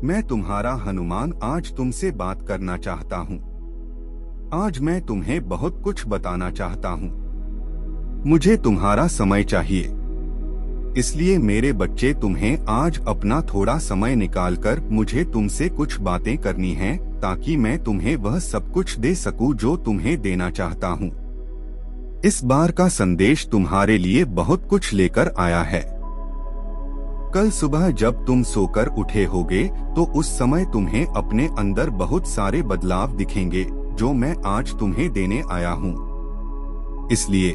मैं तुम्हारा हनुमान आज तुमसे बात करना चाहता हूँ। आज मैं तुम्हें बहुत कुछ बताना चाहता हूँ। मुझे तुम्हारा समय चाहिए, इसलिए मेरे बच्चे तुम्हें आज अपना थोड़ा समय निकालकर मुझे तुमसे कुछ बातें करनी हैं, ताकि मैं तुम्हें वह सब कुछ दे सकूं जो तुम्हें देना चाहता हूँ। इस बार का संदेश तुम्हारे लिए बहुत कुछ लेकर आया है। कल सुबह जब तुम सोकर उठे होगे तो उस समय तुम्हें अपने अंदर बहुत सारे बदलाव दिखेंगे जो मैं आज तुम्हें देने आया हूँ। इसलिए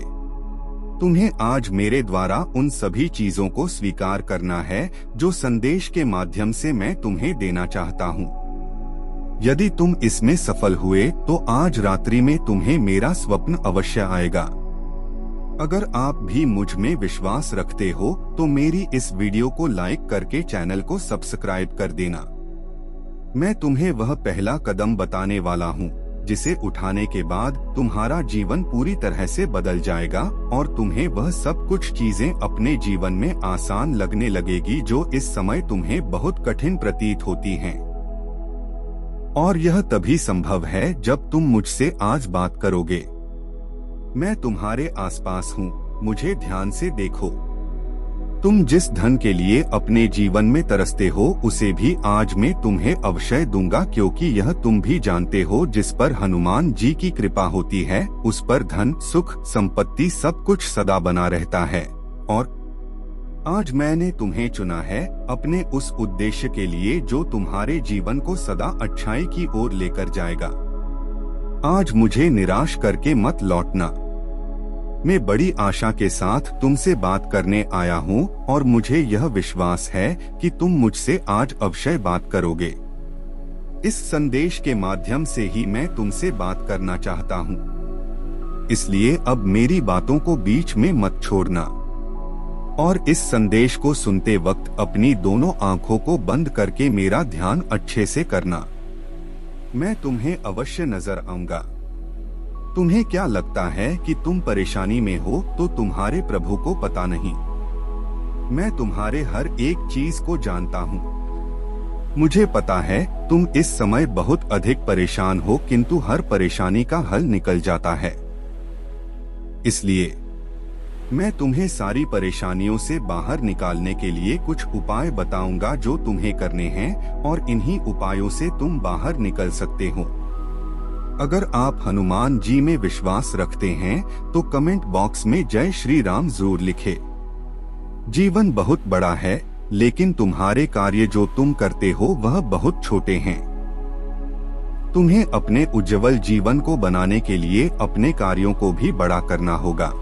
तुम्हें आज मेरे द्वारा उन सभी चीजों को स्वीकार करना है जो संदेश के माध्यम से मैं तुम्हें देना चाहता हूँ। यदि तुम इसमें सफल हुए तो आज रात्रि में तुम्हें मेरा स्वप्न अवश्य आएगा। अगर आप भी मुझ में विश्वास रखते हो तो मेरी इस वीडियो को लाइक करके चैनल को सब्सक्राइब कर देना। मैं तुम्हें वह पहला कदम बताने वाला हूँ जिसे उठाने के बाद तुम्हारा जीवन पूरी तरह से बदल जाएगा और तुम्हें वह सब कुछ चीजें अपने जीवन में आसान लगने लगेगी जो इस समय तुम्हें बहुत कठिन प्रतीत होती हैं। और यह तभी संभव है जब तुम मुझसे आज बात करोगे। मैं तुम्हारे आसपास हूँ, मुझे ध्यान से देखो। तुम जिस धन के लिए अपने जीवन में तरसते हो उसे भी आज मैं तुम्हें अवश्य दूंगा, क्योंकि यह तुम भी जानते हो जिस पर हनुमान जी की कृपा होती है उस पर धन, सुख, संपत्ति सब कुछ सदा बना रहता है। और आज मैंने तुम्हें चुना है अपने उस उद्देश्य के लिए जो तुम्हारे जीवन को सदा अच्छाई की ओर लेकर जाएगा। आज मुझे निराश करके मत लौटना। मैं बड़ी आशा के साथ तुमसे बात करने आया हूँ और मुझे यह विश्वास है कि तुम मुझसे आज अवश्य बात करोगे। इस संदेश के माध्यम से ही मैं तुमसे बात करना चाहता हूँ, इसलिए अब मेरी बातों को बीच में मत छोड़ना और इस संदेश को सुनते वक्त अपनी दोनों आंखों को बंद करके मेरा ध्यान अच्छे से करना। मैं तुम्हें अवश्य नजर आऊंगा। तुम्हें क्या लगता है कि तुम परेशानी में हो तो तुम्हारे प्रभु को पता नहीं। मैं तुम्हारे हर एक चीज को जानता हूँ। मुझे पता है तुम इस समय बहुत अधिक परेशान हो, किंतु हर परेशानी का हल निकल जाता है। इसलिए मैं तुम्हें सारी परेशानियों से बाहर निकालने के लिए कुछ उपाय बताऊंगा जो तुम्हें करने हैं और इन्हीं उपायों से तुम बाहर निकल सकते हो। अगर आप हनुमान जी में विश्वास रखते हैं तो कमेंट बॉक्स में जय श्री राम जरूर लिखें। जीवन बहुत बड़ा है, लेकिन तुम्हारे कार्य जो तुम करते हो वह बहुत छोटे हैं। तुम्हें अपने उज्जवल जीवन को बनाने के लिए अपने कार्यों को भी बड़ा करना होगा।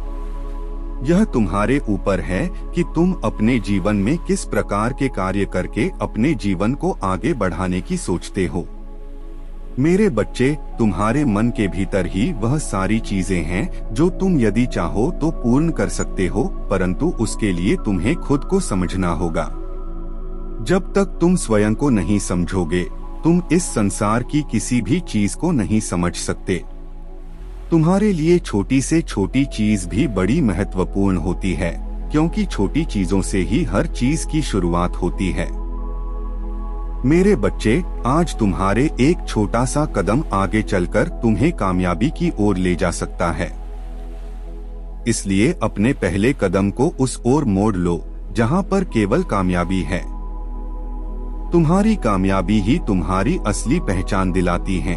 यह तुम्हारे ऊपर है कि तुम अपने जीवन में किस प्रकार के कार्य करके अपने जीवन को आगे बढ़ाने की सोचते हो। मेरे बच्चे, तुम्हारे मन के भीतर ही वह सारी चीजें हैं जो तुम यदि चाहो तो पूर्ण कर सकते हो, परंतु उसके लिए तुम्हें खुद को समझना होगा। जब तक तुम स्वयं को नहीं समझोगे तुम इस संसार की किसी भी चीज को नहीं समझ सकते। तुम्हारे लिए छोटी से छोटी चीज भी बड़ी महत्वपूर्ण होती है, क्योंकि छोटी चीजों से ही हर चीज की शुरुआत होती है। मेरे बच्चे, आज तुम्हारे एक छोटा सा कदम आगे चलकर तुम्हें कामयाबी की ओर ले जा सकता है। इसलिए अपने पहले कदम को उस ओर मोड़ लो जहां पर केवल कामयाबी है। तुम्हारी कामयाबी ही तुम्हारी असली पहचान दिलाती है।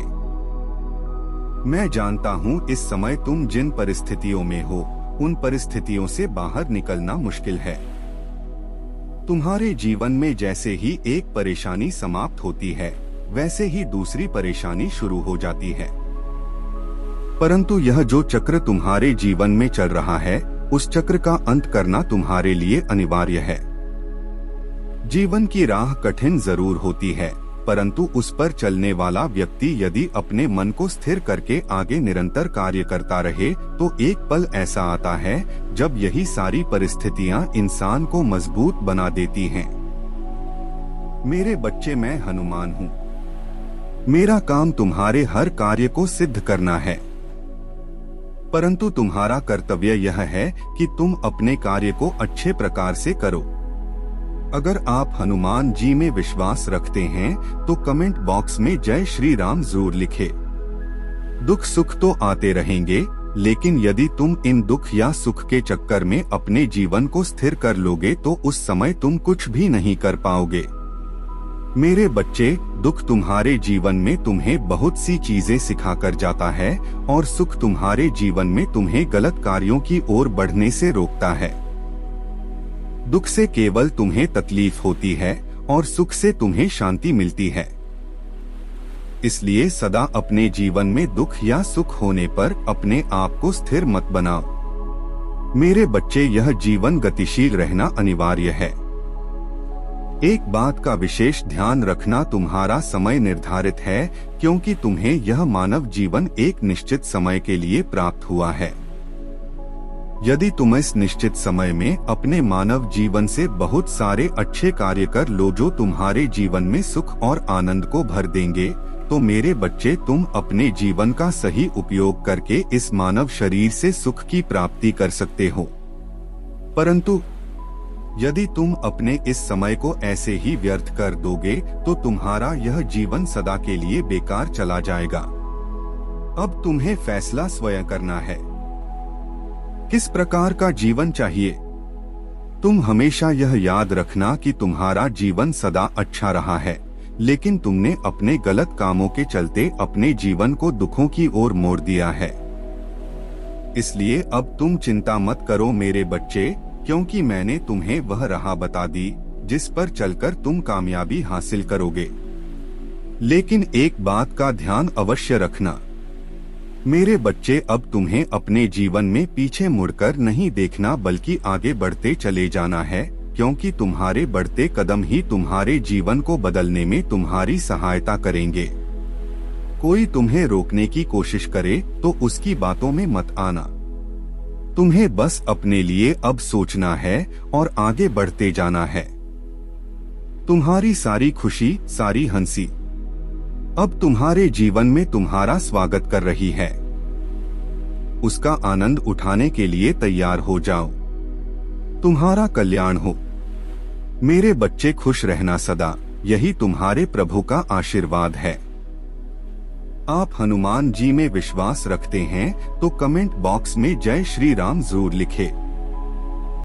मैं जानता हूँ इस समय तुम जिन परिस्थितियों में हो उन परिस्थितियों से बाहर निकलना मुश्किल है। तुम्हारे जीवन में जैसे ही एक परेशानी समाप्त होती है वैसे ही दूसरी परेशानी शुरू हो जाती है। परंतु यह जो चक्र तुम्हारे जीवन में चल रहा है उस चक्र का अंत करना तुम्हारे लिए अनिवार्य है। जीवन की राह कठिन जरूर होती है, परंतु उस पर चलने वाला व्यक्ति यदि अपने मन को स्थिर करके आगे निरंतर कार्य करता रहे तो एक पल ऐसा आता है जब यही सारी परिस्थितियां इंसान को मजबूत बना देती हैं। मेरे बच्चे, मैं हनुमान हूँ। मेरा काम तुम्हारे हर कार्य को सिद्ध करना है, परंतु तुम्हारा कर्तव्य यह है कि तुम अपने कार्य को अच्छे प्रकार से करो। अगर आप हनुमान जी में विश्वास रखते हैं तो कमेंट बॉक्स में जय श्री राम जरूर लिखें। दुख सुख तो आते रहेंगे, लेकिन यदि तुम इन दुख या सुख के चक्कर में अपने जीवन को स्थिर कर लोगे तो उस समय तुम कुछ भी नहीं कर पाओगे। मेरे बच्चे, दुख तुम्हारे जीवन में तुम्हें बहुत सी चीजें सिखा कर जाता है और सुख तुम्हारे जीवन में तुम्हें गलत कार्यों की ओर बढ़ने से रोकता है। दुख से केवल तुम्हें तकलीफ होती है और सुख से तुम्हें शांति मिलती है। इसलिए सदा अपने जीवन में दुख या सुख होने पर अपने आप को स्थिर मत बनाओ। मेरे बच्चे, यह जीवन गतिशील रहना अनिवार्य है। एक बात का विशेष ध्यान रखना, तुम्हारा समय निर्धारित है, क्योंकि तुम्हें यह मानव जीवन एक निश्चित समय के लिए प्राप्त हुआ है। यदि तुम इस निश्चित समय में अपने मानव जीवन से बहुत सारे अच्छे कार्य कर लो जो तुम्हारे जीवन में सुख और आनंद को भर देंगे, तो मेरे बच्चे, तुम अपने जीवन का सही उपयोग करके इस मानव शरीर से सुख की प्राप्ति कर सकते हो। परंतु यदि तुम अपने इस समय को ऐसे ही व्यर्थ कर दोगे तो तुम्हारा यह जीवन सदा के लिए बेकार चला जाएगा। अब तुम्हें फैसला स्वयं करना है, किस प्रकार का जीवन चाहिए। तुम हमेशा यह याद रखना कि तुम्हारा जीवन सदा अच्छा रहा है, लेकिन तुमने अपने गलत कामों के चलते अपने जीवन को दुखों की ओर मोड़ दिया है। इसलिए अब तुम चिंता मत करो मेरे बच्चे, क्योंकि मैंने तुम्हें वह राह बता दी जिस पर चलकर तुम कामयाबी हासिल करोगे। लेकिन एक बात का ध्यान अवश्य रखना मेरे बच्चे, अब तुम्हें अपने जीवन में पीछे मुड़कर नहीं देखना बल्कि आगे बढ़ते चले जाना है, क्योंकि तुम्हारे बढ़ते कदम ही तुम्हारे जीवन को बदलने में तुम्हारी सहायता करेंगे। कोई तुम्हें रोकने की कोशिश करे तो उसकी बातों में मत आना। तुम्हें बस अपने लिए अब सोचना है और आगे बढ़ते जाना है। तुम्हारी सारी खुशी, सारी हंसी अब तुम्हारे जीवन में तुम्हारा स्वागत कर रही है। उसका आनंद उठाने के लिए तैयार हो जाओ। तुम्हारा कल्याण हो। मेरे बच्चे, खुश रहना सदा, यही तुम्हारे प्रभु का आशीर्वाद है। आप हनुमान जी में विश्वास रखते हैं तो कमेंट बॉक्स में जय श्री राम जरूर लिखें।